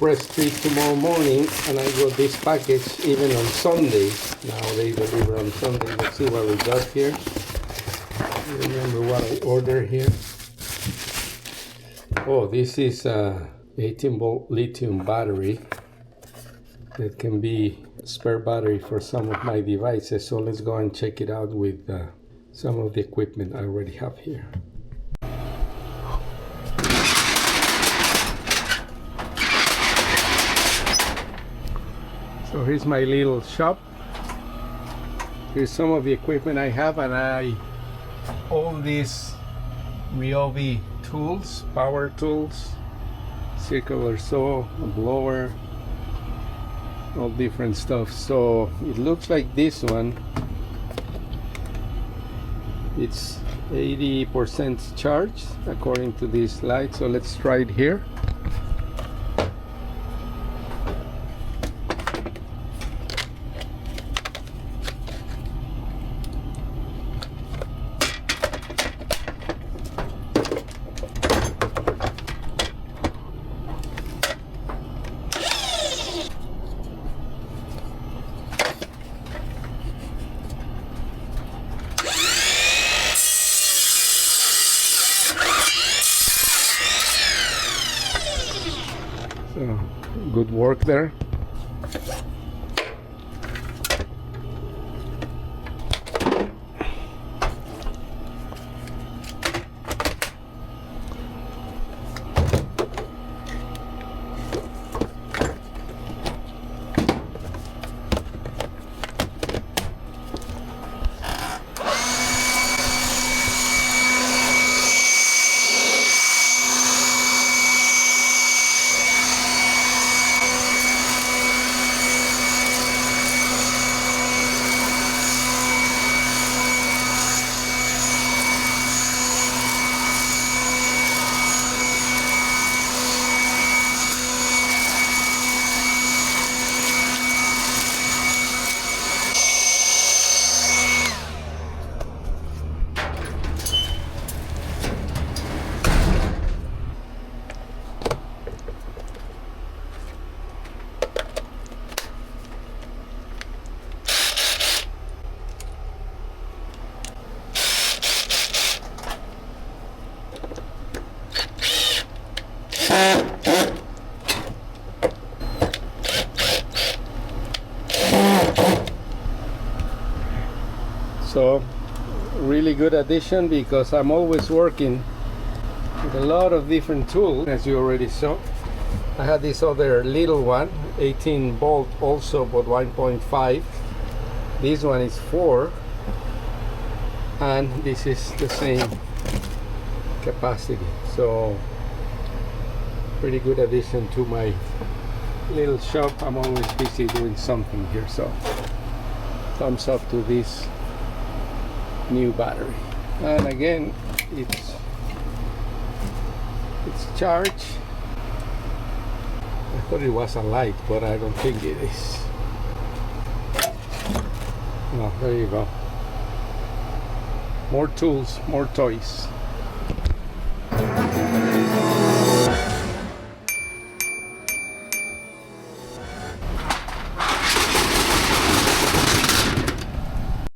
Express treat tomorrow morning, and I got this package even on Sunday. Now they deliver on Sunday. Let's see what we got here. Remember what I ordered here. Oh, this is a 18-volt lithium battery that can be a spare battery for some of my devices. So let's go and check it out with some of the equipment I already have here. So here's my little shop. Here's some of the equipment I have, and all these Ryobi tools, power tools, circular saw, a blower, all different stuff. So it looks like this one, it's 80% charged according to this light. So let's try it here. So, good work there. So really good addition, because I'm always working with a lot of different tools, as you already saw. I had this other little one, 18 volt also, but 1.5. This one is 4, and this is the same capacity. So pretty good addition to my little shop. I'm always busy doing something here, so thumbs up to this new battery. And again, it's charged. I thought it was a light, but I don't think it is. Oh, there you go. More tools, more toys.